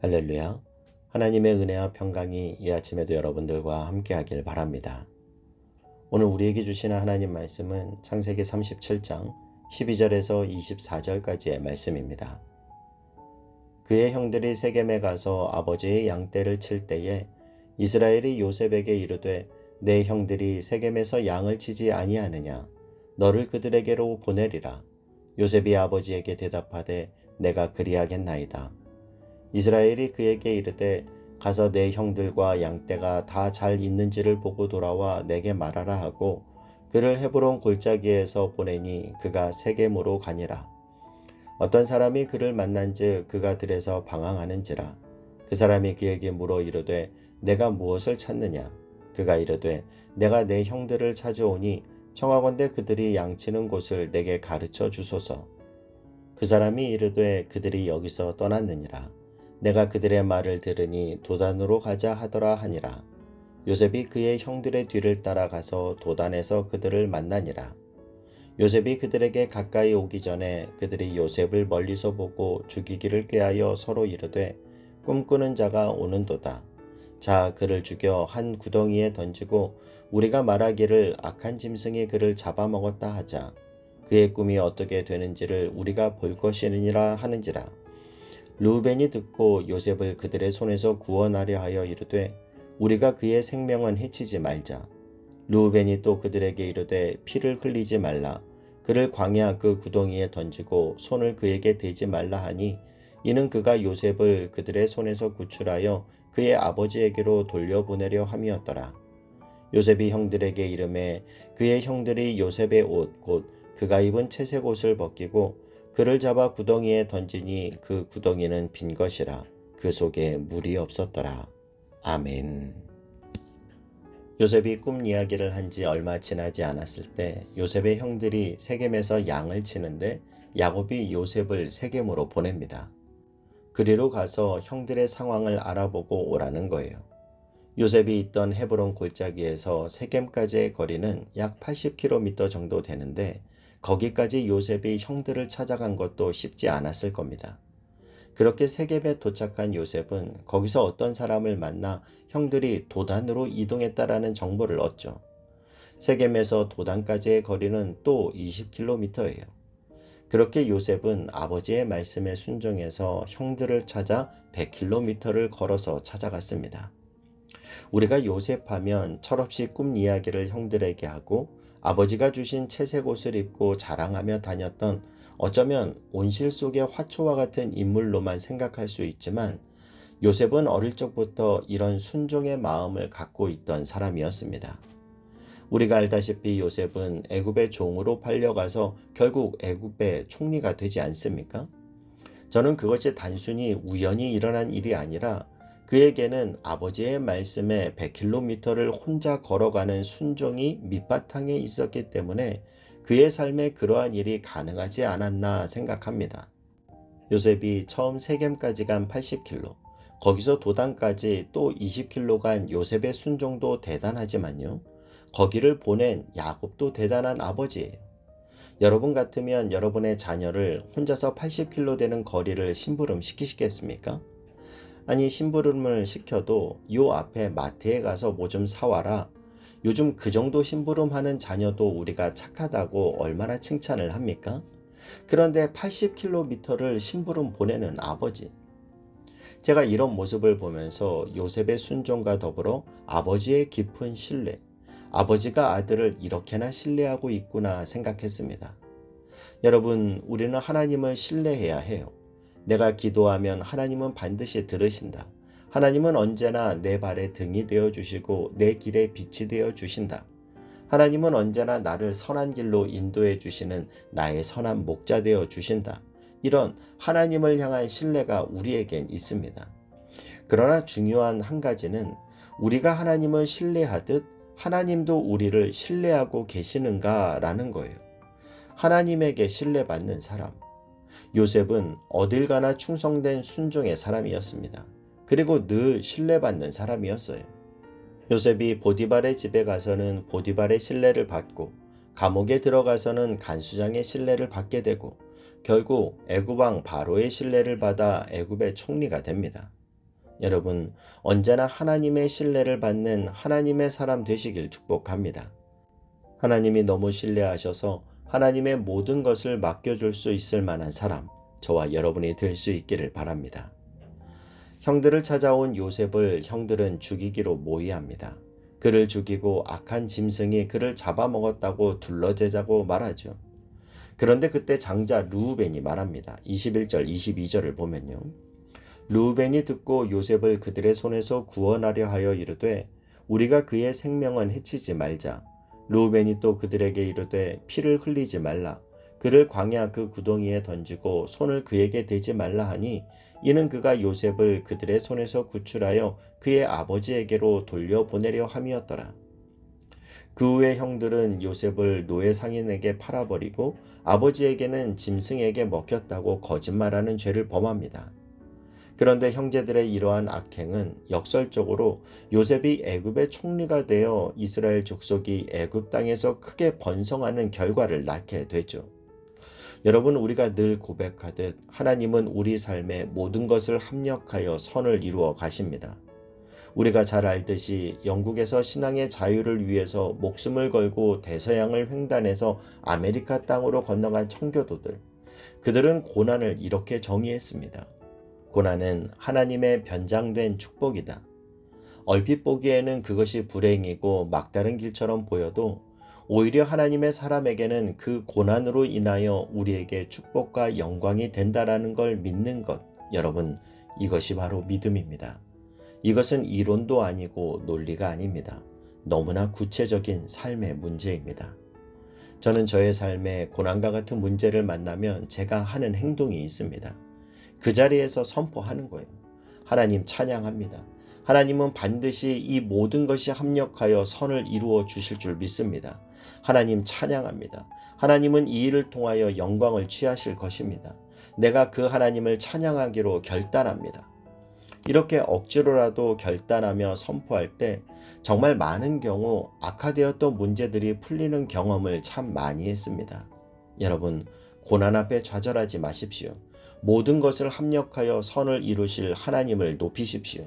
할렐루야. 하나님의 은혜와 평강이 이 아침에도 여러분들과 함께 하길 바랍니다. 오늘 우리에게 주시는 하나님 말씀은 창세기 37장 12절에서 24절까지의 말씀입니다. 그의 형들이 세겜에 가서 아버지의 양떼를 칠 때에 이스라엘이 요셉에게 이르되 내 형들이 세겜에서 양을 치지 아니하느냐 너를 그들에게로 보내리라. 요셉이 아버지에게 대답하되 내가 그리하겠나이다. 이스라엘이 그에게 이르되 가서 내 형들과 양떼가 다 잘 있는지를 보고 돌아와 내게 말하라 하고 그를 헤브론 골짜기에서 보내니 그가 세겜으로 가니라. 어떤 사람이 그를 만난즉 그가 들에서 방황하는지라. 그 사람이 그에게 물어 이르되 내가 무엇을 찾느냐. 그가 이르되 내가 내 형들을 찾아오니 청하건대 그들이 양치는 곳을 내게 가르쳐 주소서. 그 사람이 이르되 그들이 여기서 떠났느니라. 내가 그들의 말을 들으니 도단으로 가자 하더라 하니라. 요셉이 그의 형들의 뒤를 따라가서 도단에서 그들을 만나니라. 요셉이 그들에게 가까이 오기 전에 그들이 요셉을 멀리서 보고 죽이기를 꾀하여 서로 이르되 꿈꾸는 자가 오는도다. 자 그를 죽여 한 구덩이에 던지고 우리가 말하기를 악한 짐승이 그를 잡아먹었다 하자. 그의 꿈이 어떻게 되는지를 우리가 볼 것이니라 하는지라. 르우벤이 듣고 요셉을 그들의 손에서 구원하려 하여 이르되 우리가 그의 생명은 해치지 말자. 르우벤이 또 그들에게 이르되 피를 흘리지 말라. 그를 광야 그 구덩이에 던지고 손을 그에게 대지 말라 하니 이는 그가 요셉을 그들의 손에서 구출하여 그의 아버지에게로 돌려보내려 함이었더라. 요셉이 형들에게 이르매 그의 형들이 요셉의 옷 곧 그가 입은 채색 옷을 벗기고 그를 잡아 구덩이에 던지니 그 구덩이는 빈 것이라. 그 속에 물이 없었더라. 아멘. 요셉이 꿈 이야기를 한 지 얼마 지나지 않았을 때 요셉의 형들이 세겜에서 양을 치는데 야곱이 요셉을 세겜으로 보냅니다. 그리로 가서 형들의 상황을 알아보고 오라는 거예요. 요셉이 있던 헤브론 골짜기에서 세겜까지의 거리는 약 80km 정도 되는데 거기까지 요셉이 형들을 찾아간 것도 쉽지 않았을 겁니다. 그렇게 세겜에 도착한 요셉은 거기서 어떤 사람을 만나 형들이 도단으로 이동했다라는 정보를 얻죠. 세겜에서 도단까지의 거리는 또 20km예요. 그렇게 요셉은 아버지의 말씀에 순종해서 형들을 찾아 100km를 걸어서 찾아갔습니다. 우리가 요셉하면 철없이 꿈 이야기를 형들에게 하고 아버지가 주신 채색 옷을 입고 자랑하며 다녔던 어쩌면 온실 속의 화초와 같은 인물로만 생각할 수 있지만 요셉은 어릴 적부터 이런 순종의 마음을 갖고 있던 사람이었습니다. 우리가 알다시피 요셉은 애굽의 종으로 팔려가서 결국 애굽의 총리가 되지 않습니까? 저는 그것이 단순히 우연히 일어난 일이 아니라 그에게는 아버지의 말씀에 100km를 혼자 걸어가는 순종이 밑바탕에 있었기 때문에 그의 삶에 그러한 일이 가능하지 않았나 생각합니다. 요셉이 처음 세겜까지 간 80km, 거기서 도단까지 또 20km 간 요셉의 순종도 대단하지만요. 거기를 보낸 야곱도 대단한 아버지예요. 여러분 같으면 여러분의 자녀를 혼자서 80km 되는 거리를 심부름 시키시겠습니까? 아니 심부름을 시켜도 요 앞에 마트에 가서 뭐 좀 사와라. 요즘 그 정도 심부름하는 자녀도 우리가 착하다고 얼마나 칭찬을 합니까? 그런데 80km를 심부름 보내는 아버지. 제가 이런 모습을 보면서 요셉의 순종과 더불어 아버지의 깊은 신뢰, 아버지가 아들을 이렇게나 신뢰하고 있구나 생각했습니다. 여러분, 우리는 하나님을 신뢰해야 해요. 내가 기도하면 하나님은 반드시 들으신다. 하나님은 언제나 내 발의 등이 되어 주시고 내 길의 빛이 되어 주신다. 하나님은 언제나 나를 선한 길로 인도해 주시는 나의 선한 목자 되어 주신다. 이런 하나님을 향한 신뢰가 우리에겐 있습니다. 그러나 중요한 한 가지는 우리가 하나님을 신뢰하듯 하나님도 우리를 신뢰하고 계시는가라는 거예요. 하나님에게 신뢰받는 사람. 요셉은 어딜 가나 충성된 순종의 사람이었습니다. 그리고 늘 신뢰받는 사람이었어요. 요셉이 보디발의 집에 가서는 보디발의 신뢰를 받고 감옥에 들어가서는 간수장의 신뢰를 받게 되고 결국 애굽 왕 바로의 신뢰를 받아 애굽의 총리가 됩니다. 여러분, 언제나 하나님의 신뢰를 받는 하나님의 사람 되시길 축복합니다. 하나님이 너무 신뢰하셔서 하나님의 모든 것을 맡겨줄 수 있을 만한 사람, 저와 여러분이 될 수 있기를 바랍니다. 형들을 찾아온 요셉을 형들은 죽이기로 모의합니다. 그를 죽이고 악한 짐승이 그를 잡아먹었다고 둘러대자고 말하죠. 그런데 그때 장자 르우벤이 말합니다. 21절, 22절을 보면요. 르우벤이 듣고 요셉을 그들의 손에서 구원하려 하여 이르되 우리가 그의 생명은 해치지 말자. 르우벤이 또 그들에게 이르되 피를 흘리지 말라. 그를 광야 그 구덩이에 던지고 손을 그에게 대지 말라 하니 이는 그가 요셉을 그들의 손에서 구출하여 그의 아버지에게로 돌려보내려 함이었더라. 그 후에 형들은 요셉을 노예 상인에게 팔아버리고 아버지에게는 짐승에게 먹혔다고 거짓말하는 죄를 범합니다. 그런데 형제들의 이러한 악행은 역설적으로 요셉이 애굽의 총리가 되어 이스라엘 족속이 애굽 땅에서 크게 번성하는 결과를 낳게 되죠. 여러분, 우리가 늘 고백하듯 하나님은 우리 삶의 모든 것을 합력하여 선을 이루어 가십니다. 우리가 잘 알듯이 영국에서 신앙의 자유를 위해서 목숨을 걸고 대서양을 횡단해서 아메리카 땅으로 건너간 청교도들, 그들은 고난을 이렇게 정의했습니다. 고난은 하나님의 변장된 축복이다. 얼핏 보기에는 그것이 불행이고 막다른 길처럼 보여도 오히려 하나님의 사람에게는 그 고난으로 인하여 우리에게 축복과 영광이 된다라는 걸 믿는 것, 여러분, 이것이 바로 믿음입니다. 이것은 이론도 아니고 논리가 아닙니다. 너무나 구체적인 삶의 문제입니다. 저는 저의 삶에 고난과 같은 문제를 만나면 제가 하는 행동이 있습니다. 그 자리에서 선포하는 거예요. 하나님 찬양합니다. 하나님은 반드시 이 모든 것이 합력하여 선을 이루어 주실 줄 믿습니다. 하나님 찬양합니다. 하나님은 이 일을 통하여 영광을 취하실 것입니다. 내가 그 하나님을 찬양하기로 결단합니다. 이렇게 억지로라도 결단하며 선포할 때 정말 많은 경우 악화되었던 문제들이 풀리는 경험을 참 많이 했습니다. 여러분, 고난 앞에 좌절하지 마십시오. 모든 것을 합력하여 선을 이루실 하나님을 높이십시오.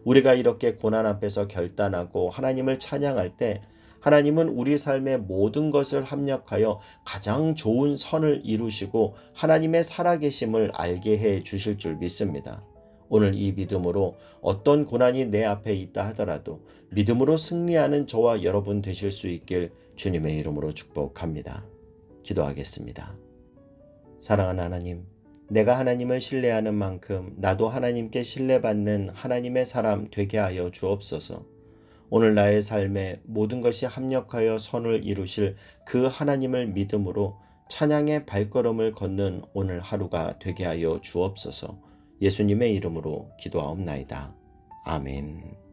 우리가 이렇게 고난 앞에서 결단하고 하나님을 찬양할 때 하나님은 우리 삶의 모든 것을 합력하여 가장 좋은 선을 이루시고 하나님의 살아계심을 알게 해 주실 줄 믿습니다. 오늘 이 믿음으로 어떤 고난이 내 앞에 있다 하더라도 믿음으로 승리하는 저와 여러분 되실 수 있길 주님의 이름으로 축복합니다. 기도하겠습니다. 사랑하는 하나님, 내가 하나님을 신뢰하는 만큼 나도 하나님께 신뢰받는 하나님의 사람 되게 하여 주옵소서. 오늘 나의 삶에 모든 것이 합력하여 선을 이루실 그 하나님을 믿음으로 찬양의 발걸음을 걷는 오늘 하루가 되게 하여 주옵소서. 예수님의 이름으로 기도하옵나이다. 아멘.